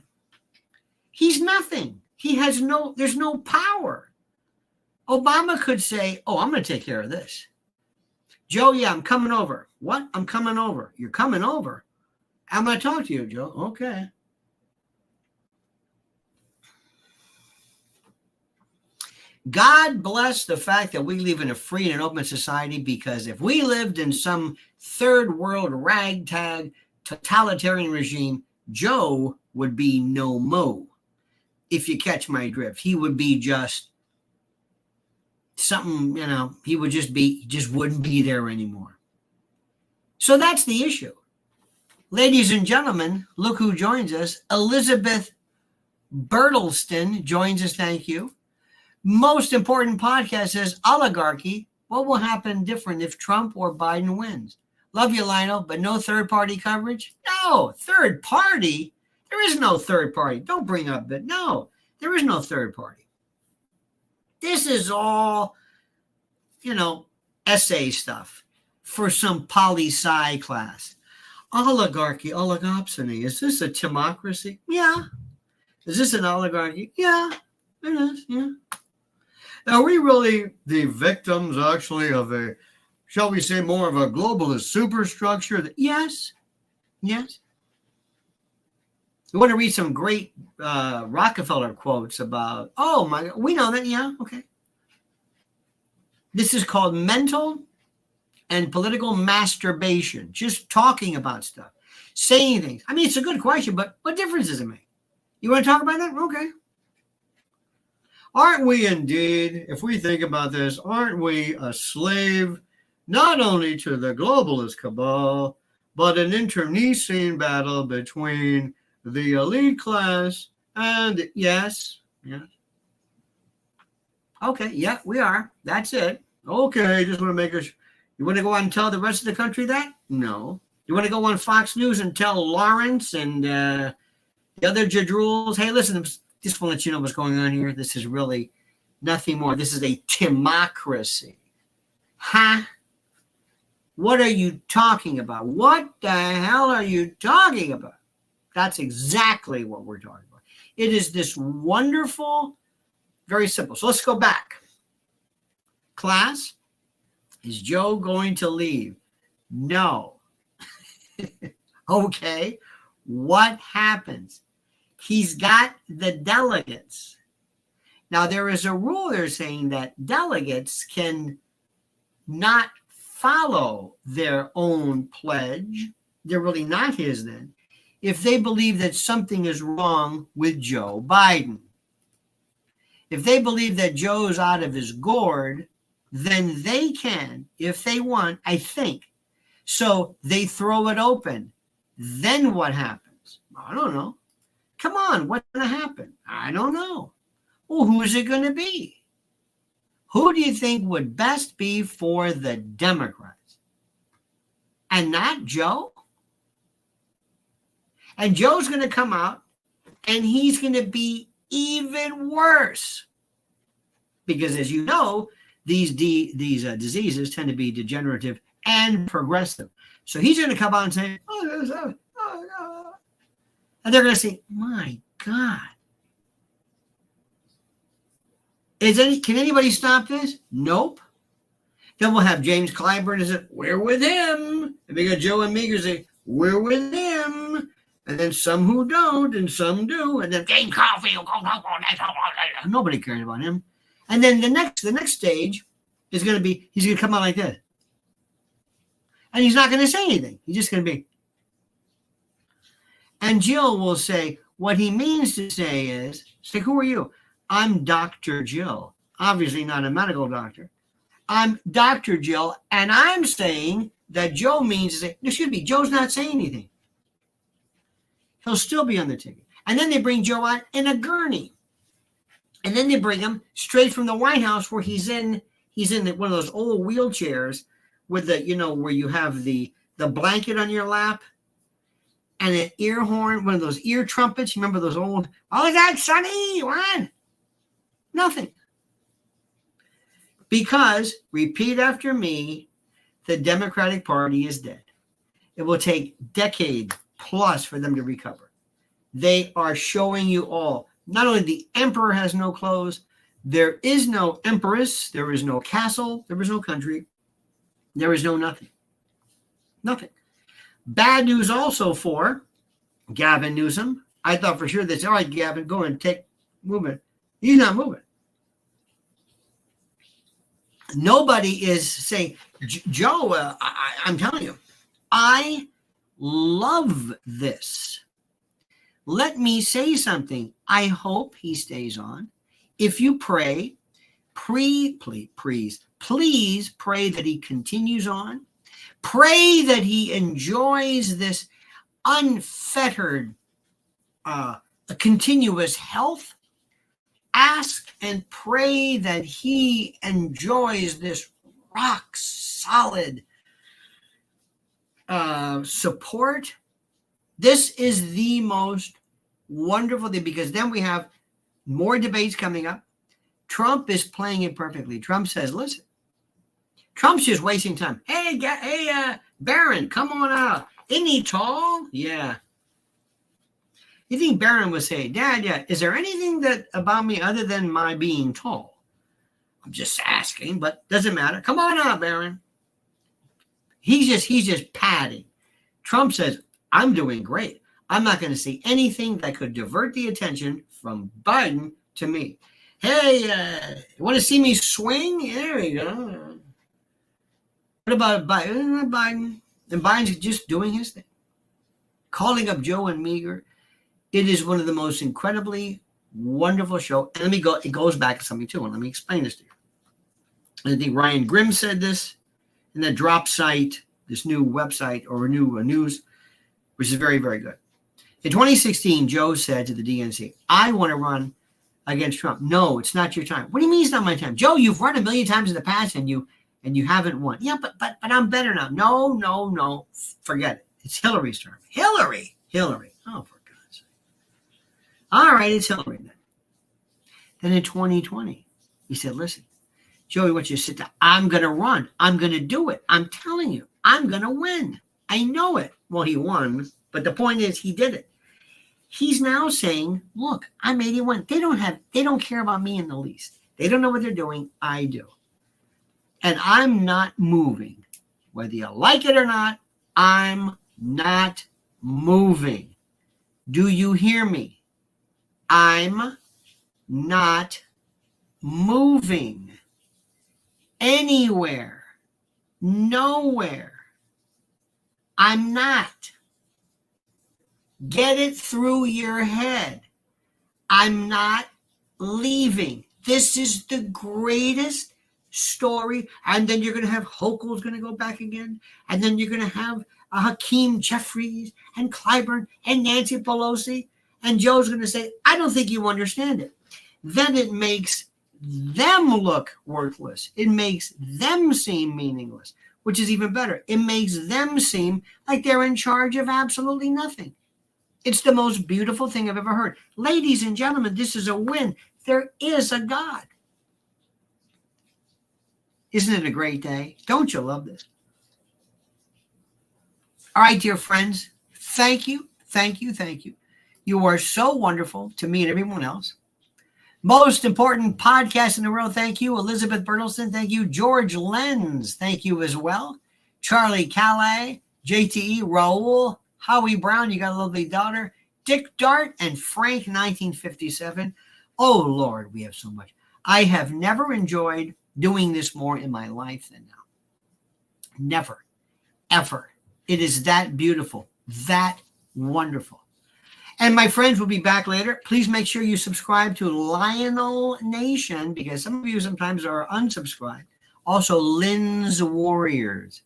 He's nothing. There's no power. Obama could say, oh, I'm going to take care of this. Joe, yeah, I'm coming over. What? I'm coming over. You're coming over? I'm going to talk to you, Joe. Okay. God bless the fact that we live in a free and open society, because if we lived in some third world ragtag totalitarian regime, Joe would be no mo. If you catch my drift, he would be just something, he just wouldn't be there anymore. So that's the issue. Ladies and gentlemen, look who joins us. Elizabeth Bertelston joins us. Thank you. Most important podcast says Oligarchy. What will happen different if Trump or Biden wins? Love you, Lionel, but no third-party coverage? No, third party? There is no third party. Don't bring up that. No, there is no third party. This is all, essay stuff for some poli-sci class. Oligarchy, oligopsony. Is this a timocracy? Yeah. Is this an oligarchy? Yeah, it is. Yeah. Are we really the victims, actually, of a, shall we say, more of a globalist superstructure? Yes. Yes. You want to read some great Rockefeller quotes about, oh, my God, we know that. Yeah, okay. This is called mental and political masturbation, just talking about stuff, saying things. I mean, it's a good question, but what difference does it make? You want to talk about that? Okay. Aren't we indeed, if we think about this, aren't we a slave not only to the globalist cabal, but an internecine battle between the elite class and, yes. Okay, yeah, we are. That's it. Okay, just want to make us. You want to go on and tell the rest of the country that? No. You want to go on Fox News and tell Lawrence and The other jadrules, hey, listen, just want to let you know what's going on here. This is really nothing more. This is a timocracy. Huh? What are you talking about? What the hell are you talking about? That's exactly what we're talking about. It is this wonderful, very simple. So let's go back. Class, is Joe going to leave? No. Okay. What happens? He's got the delegates. Now, there is a rule they're saying that delegates can not follow their own pledge. They're really not his then, if they believe that something is wrong with Joe Biden. If they believe that Joe's out of his gourd, then they can, if they want, I think. So they throw it open. Then what happens? I don't know. Come on, what's going to happen? I don't know. Well, who's it going to be? Who do you think would best be for the Democrats? And not Joe? And Joe's going to come out and he's going to be even worse. Because as you know, these diseases tend to be degenerative and progressive. So he's going to come out and say, and they're going to say, my God. Can anybody stop this? Nope. Then we'll have James Clyburn say, we're with him. And we got Joe and Meager say, we're with him. And then some who don't, and some do. And then James Caulfield, nobody cares about him. And then the next stage is going to be, he's going to come out like this. And he's not going to say anything. He's just going to be. And Jill will say, what he means to say is, say, who are you? I'm Dr. Jill. Obviously not a medical doctor. I'm Dr. Jill, and I'm saying that Joe means to say, excuse me, Joe's not saying anything. He'll still be on the ticket. And then they bring Joe out in a gurney. And then they bring him straight from the White House where he's in one of those old wheelchairs with the, where you have the blanket on your lap and an ear horn, one of those ear trumpets. You remember those old, oh, that's Sonny, what? Nothing. Because, repeat after me, the Democratic Party is dead. It will take decade plus for them to recover. They are showing you all. Not only the emperor has no clothes, there is no empress, there is no castle, there is no country, there is no nothing. Nothing. Bad news also for Gavin Newsom. I thought for sure they'd say, all right, Gavin, go and take movement. He's not moving. Nobody is saying, Joe, I'm telling you, I love this. Let me say something. I hope he stays on. If you pray, please pray that he continues on. Pray that he enjoys this unfettered, continuous health. Ask and pray that he enjoys this rock solid support. This is the most wonderful thing, because then we have more debates coming up. Trump is playing it perfectly. Trump says, listen, Trump's just wasting time. Hey, Barron, come on out. Isn't he tall? Yeah. You think Barron would say, Dad, yeah, is there anything that about me other than my being tall? I'm just asking, but doesn't matter. Come on out, Barron. He's just padding. Trump says, I'm doing great. I'm not going to see anything that could divert the attention from Biden to me. Hey, you want to see me swing? There we go. What about Biden? And Biden's just doing his thing. Calling up Joe and Meager. It is one of the most incredibly wonderful shows. And it goes back to something too. And let me explain this to you. I think Ryan Grimm said this in the drop site, this new website or new news, which is very, very good. In 2016, Joe said to the DNC, I want to run against Trump. No, it's not your time. What do you mean it's not my time? Joe, you've run a million times in the past and you haven't won. Yeah, but I'm better now. No. Forget it. It's Hillary's term. Hillary. Oh, for God's sake. All right, it's Hillary then. Then in 2020, he said, listen, Joey, I want you to sit down. I'm going to run. I'm going to do it. I'm telling you, I'm going to win. I know it. Well, he won, but the point is he did it. He's now saying, look, I'm 81. They don't care about me in the least. They don't know what they're doing. I do. And I'm not moving. Whether you like it or not, I'm not moving. Do you hear me? I'm not moving anywhere, nowhere. I'm not. Get it through your head. I'm not leaving. This is the greatest story. And then you're going to have Hochul's going to go back again. And then you're going to have Hakeem Jeffries and Clyburn and Nancy Pelosi. And Joe's going to say, I don't think you understand it. Then it makes them look worthless. It makes them seem meaningless, which is even better. It makes them seem like they're in charge of absolutely nothing. It's the most beautiful thing I've ever heard. Ladies and gentlemen, this is a win. There is a God. Isn't it a great day? Don't you love this? All right, dear friends, thank you, thank you, thank you. You are so wonderful to me and everyone else. Most important podcast in the world, thank you. Elizabeth Bertelsson, thank you. George Lenz, thank you as well. Charlie Calais, JTE, Raul, Howie Brown, you got a lovely daughter. Dick Dart and Frank 1957. Oh, Lord, we have so much. I have never enjoyed doing this more in my life than now. Never, ever. It is that beautiful, that wonderful. And my friends will be back later. Please make sure you subscribe to Lionel Nation, because some of you sometimes are unsubscribed. Also, Lynn's Warriors,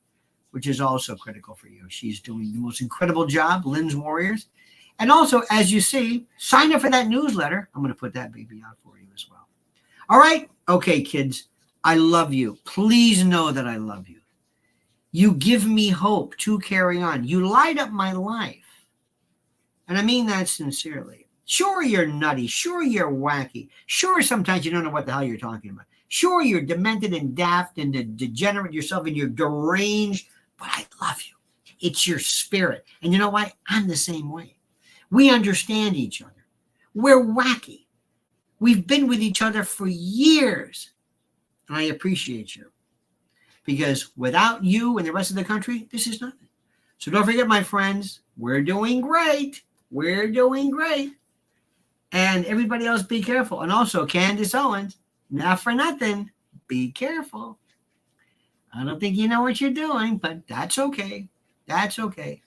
which is also critical for you. She's doing the most incredible job, Lynn's Warriors. And also, as you see, sign up for that newsletter. I'm going to put that baby out for you as well. All right. Okay, kids, I love you. Please know that I love you. You give me hope to carry on. You light up my life. And I mean that sincerely. Sure, you're nutty. Sure, you're wacky. Sure, sometimes you don't know what the hell you're talking about. Sure, you're demented and daft and degenerate yourself and you're deranged. But I love you. It's your spirit. And you know what? I'm the same way. We understand each other. We're wacky. We've been with each other for years. And I appreciate you. Because without you and the rest of the country, this is nothing. So don't forget, my friends, we're doing great. We're doing great. And everybody else, be careful. And also, Candace Owens, not for nothing, be careful. I don't think you know what you're doing, but that's okay. That's okay.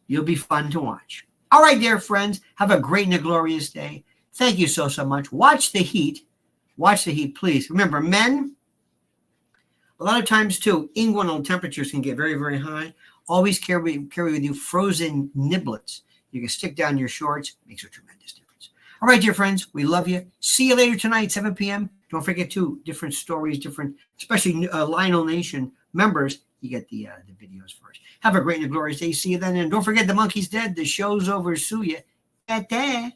You'll be fun to watch. All right, dear friends, have a great and a glorious day. Thank you so much. Watch the heat. Watch the heat, please. Remember, men, a lot of times, too, inguinal temperatures can get very, very high. Always carry with you frozen niblets. You can stick down your shorts. Makes a tremendous difference. All right, dear friends, we love you. See you later tonight, 7 p.m. Don't forget, too, different stories, different, especially Lionel Nation members. You get the videos first. Have a great and glorious day. See you then. And don't forget, the monkey's dead. The show's over. Sue ya. At that.